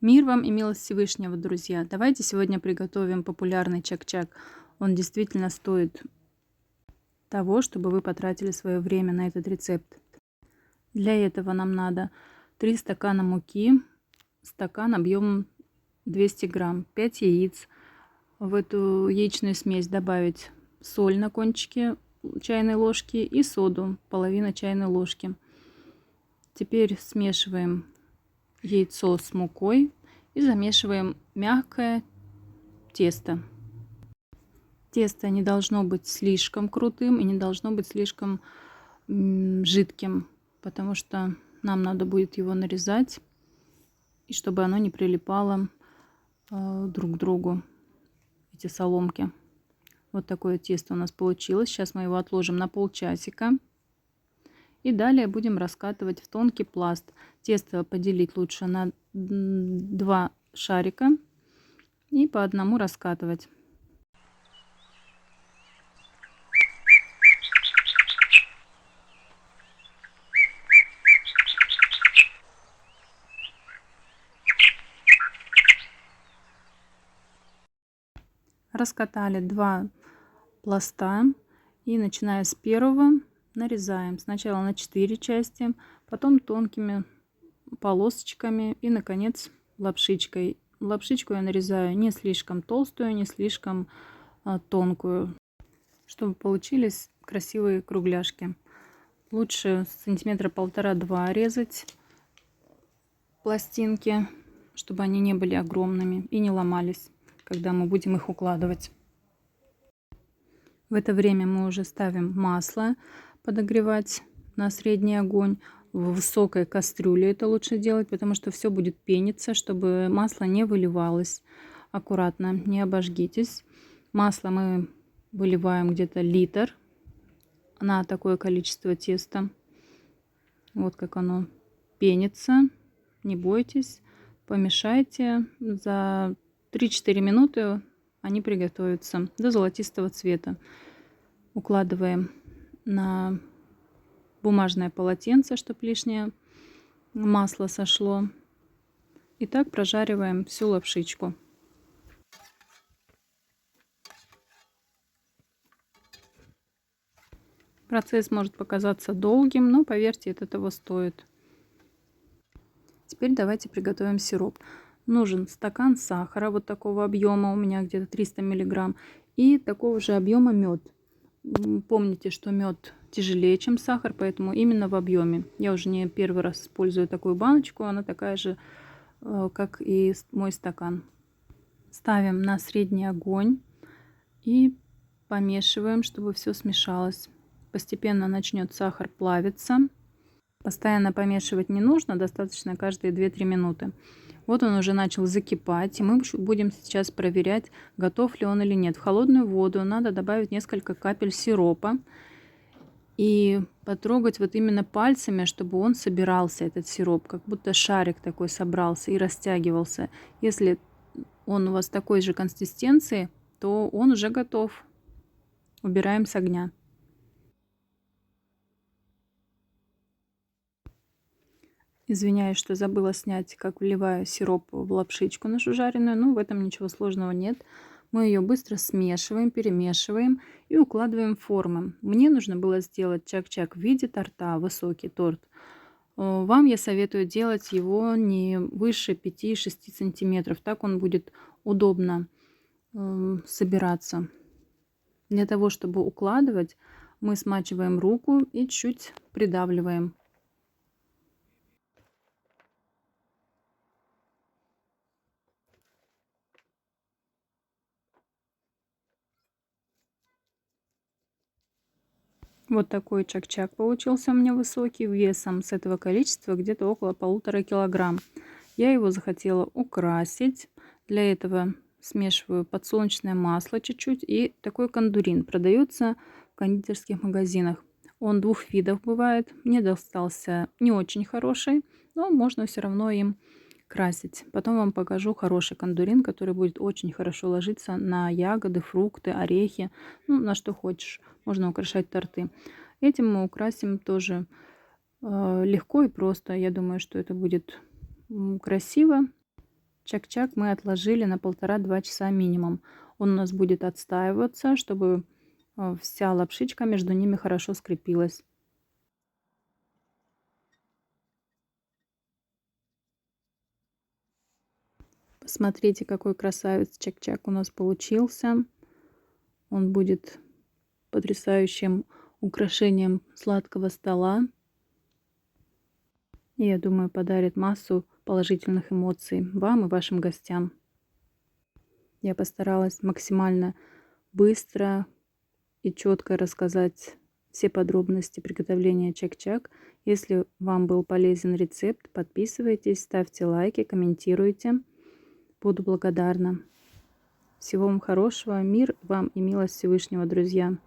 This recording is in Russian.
Мир вам и милость Всевышнего, друзья! Давайте сегодня приготовим популярный чак-чак. Он действительно стоит того, чтобы вы потратили свое время на этот рецепт. Для этого нам надо 3 стакана муки, стакан объемом 200 грамм, 5 яиц. В эту яичную смесь добавить соль на кончике чайной ложки и соду, половина чайной ложки. Теперь смешиваем яйцо с мукой и замешиваем мягкое тесто. Тесто не должно быть слишком крутым и не должно быть слишком жидким, потому что нам надо будет его нарезать, и чтобы оно не прилипало друг к другу, эти соломки. Вот такое тесто у нас получилось. Сейчас мы его отложим на полчасика. И далее будем раскатывать в тонкий пласт. Тесто поделить лучше на 2 шарика и по одному раскатывать. Раскатали 2 пласта и начиная с первого нарезаем сначала на 4 части, потом тонкими полосочками и наконец лапшичкой. Лапшичку я нарезаю не слишком толстую, не слишком тонкую, чтобы получились красивые кругляшки. Лучше сантиметра 1,5-2 резать пластинки, чтобы они не были огромными и не ломались, когда мы будем их укладывать. В это время мы уже ставим масло подогревать на средний огонь. В высокой кастрюле это лучше делать, потому что все будет пениться, чтобы масло не выливалось. Аккуратно, не обожгитесь. Масло мы выливаем где-то литр на такое количество теста. Вот как оно пенится. Не бойтесь, помешайте. За 3-4 минуты они приготовятся до золотистого цвета. Укладываем на бумажное полотенце, чтобы лишнее масло сошло. И так прожариваем всю лапшичку. Процесс может показаться долгим, но поверьте, это того стоит. Теперь давайте приготовим сироп. Нужен стакан сахара вот такого объема, у меня где-то 300 миллиграмм, и такого же объема мед. Помните, что мед тяжелее, чем сахар, поэтому именно в объеме. Я уже не первый раз использую такую баночку, она такая же, как и мой стакан. Ставим на средний огонь и помешиваем, чтобы все смешалось. Постепенно начнет сахар плавиться. Постоянно помешивать не нужно, достаточно каждые 2-3 минуты. Вот он уже начал закипать, и мы будем сейчас проверять, готов ли он или нет. В холодную воду надо добавить несколько капель сиропа и потрогать вот именно пальцами, чтобы он собирался, этот сироп, как будто шарик такой собрался и растягивался. Если он у вас такой же консистенции, то он уже готов. Убираем с огня. Извиняюсь, что забыла снять, как вливаю сироп в лапшичку нашу жареную. Но в этом ничего сложного нет. Мы ее быстро смешиваем, перемешиваем и укладываем в формы. Мне нужно было сделать чак-чак в виде торта, высокий торт. Вам я советую делать его не выше 5-6 сантиметров. Так он будет удобно собираться. Для того, чтобы укладывать, мы смачиваем руку и чуть придавливаем. Вот такой чак-чак получился у меня высокий, весом с этого количества где-то около 1,5 килограмм. Я его захотела украсить. Для этого смешиваю подсолнечное масло чуть-чуть и такой кондурин. Продается в кондитерских магазинах. Он 2 видов бывает. Мне достался не очень хороший, но можно все равно им красить. Потом вам покажу хороший кондурин, который будет очень хорошо ложиться на ягоды, фрукты, орехи, ну, на что хочешь. Можно украшать торты. Этим мы украсим тоже легко и просто. Я думаю, что это будет красиво. Чак-чак мы отложили на 1,5-2 часа минимум. Он у нас будет отстаиваться, чтобы вся лапшичка между ними хорошо скрепилась. Посмотрите, какой красавец чак-чак у нас получился. Он будет потрясающим украшением сладкого стола. И, я думаю, подарит массу положительных эмоций вам и вашим гостям. Я постаралась максимально быстро и четко рассказать все подробности приготовления чак-чак. Если вам был полезен рецепт, подписывайтесь, ставьте лайки, комментируйте. Буду благодарна. Всего вам хорошего, мир вам и милость Всевышнего, друзья.